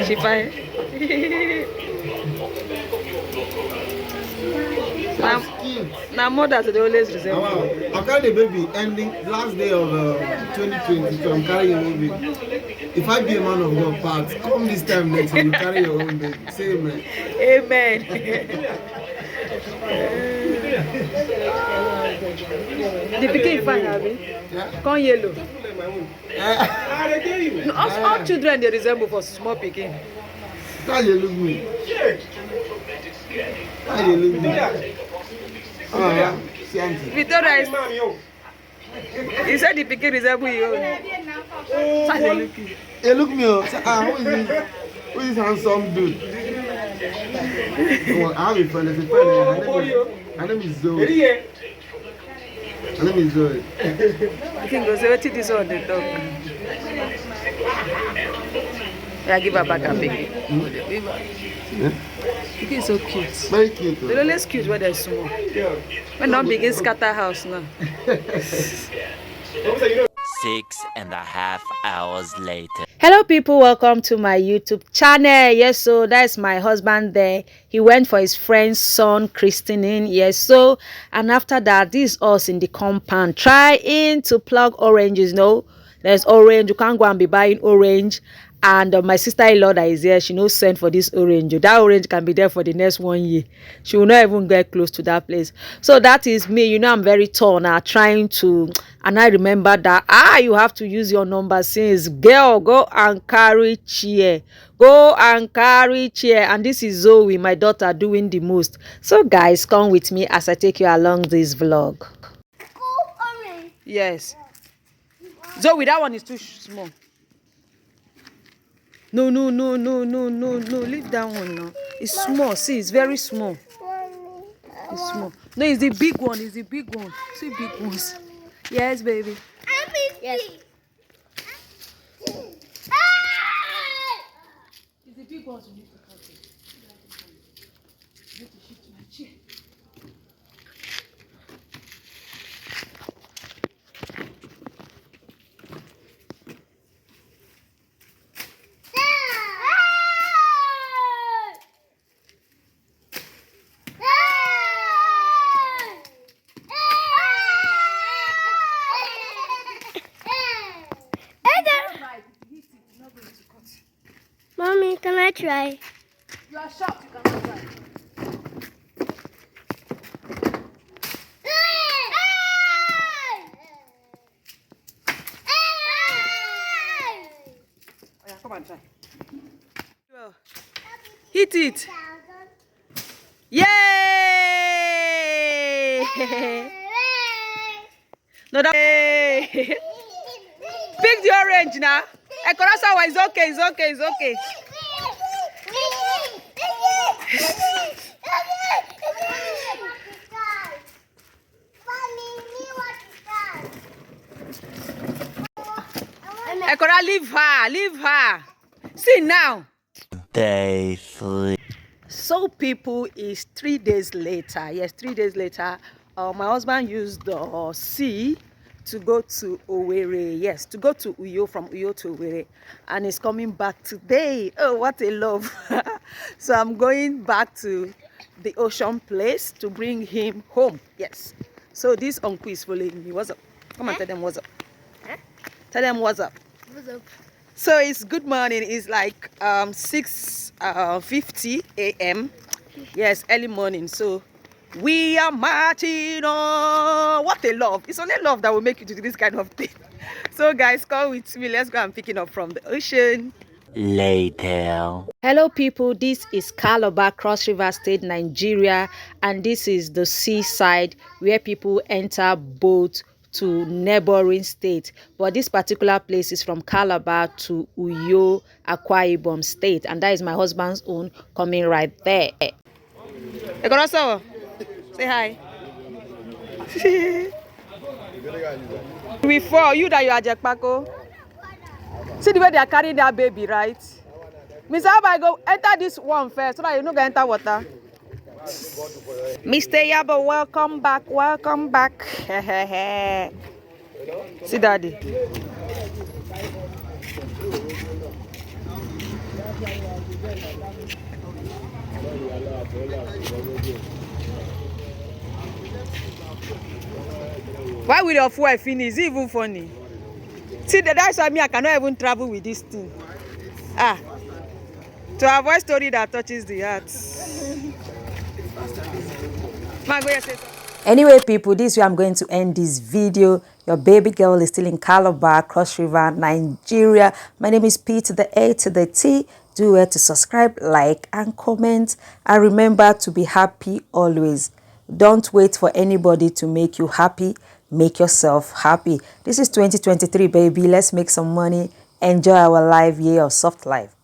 She fine. Now mothers they always resemble. I carry the baby ending last day of 2020, so I'm carrying a baby. If I be a man of God part, come this time next year, you carry your own baby. Say amen. Amen. The pikin fine, Abi. Yeah. Come yellow. No, all children they resemble for small pikin. How you look me? How you look me? Victoria is. He said the pikin resemble you. How they look you? Hey, look me. Who is this? Who is this handsome dude? Oh, I have a friend. There's a friend. Her name is Zoe. Her name is Zoe. I think go say what this on the dog. Yeah, give her back a pikin. Yeah? Pikin is so cute. Very cute. They're always cute when they're small. When don't begin scatter house now. 6.5 hours later. Hello people, welcome to my YouTube channel. Yes, so that's my husband there. He went for his friend's son christening. Yes, so and after that, this is us in the compound trying to plug oranges. No, there's orange. You can't go and be buying orange. And my sister-in-law that is here, she knows send for this orange. That orange can be there for the next 1 year. She will not even get close to that place. So that is me. You know, I'm very tall now, trying to, and I remember that you have to use your number since girl, go and carry chair. Go and carry chair. And this is Zoe, my daughter, doing the most. So guys, come with me as I take you along this vlog. Yes. Zoe, that one is too small. No, leave that one now. It's small. See, it's very small. It's small. No, it's the big one. It's the big one. See big ones. Yes, baby. Yes. It's the big ones we need to cut it. I need to shift my chair. Mommy, can I try? You are shocked you cannot try. Oh, yeah, come and try. Hit it. Yay! No, that. Pick the orange now. Ekorosawa is okay, it's okay, it's okay. Ekora, leave her, leave her. See now. Day 3. So people, is 3 days later. Yes, 3 days later. My husband used the sea to go to Owerri. Yes, to go to Uyo, from Uyo to Owerri, and he's coming back today. Oh, what a love. So I'm going back to the ocean place to bring him home. Yes, so this uncle is following me. What's up? Come and tell them what's up. Tell them what's up. What's up? So it's good morning. It's like 6:50 a.m. Yes, early morning. So we are marching on. What a love. It's only love that will make you do this kind of thing. So guys, come with me. Let's go and pick it up from the ocean. Later. Hello people, this is Calabar, Cross River State, Nigeria, and this is the seaside where people enter boat to neighboring state. But this particular place is from Calabar to Uyo, Akwa Ibom State, and that is my husband's own coming right there. Ekorosawa, say hi. Before you that you are Jackpako. See the way they are carrying that baby, right? Mr. Abba, go enter this one first so that you don't enter water. Mr. Yabo, welcome back, welcome back. See daddy. Why will your fuel finish? Is it even funny? See, that's why me, I cannot even travel with this thing. Ah, to avoid story that touches the heart. Anyway, people, this is where I'm going to end this video. Your baby girl is still in Calabar, Cross River, Nigeria. My name is P to the A to the T. Do well to subscribe, like, and comment. And remember to be happy always. Don't wait for anybody to make you happy. Make yourself happy. This is 2023, baby. Let's make some money. Enjoy our life, year of soft life.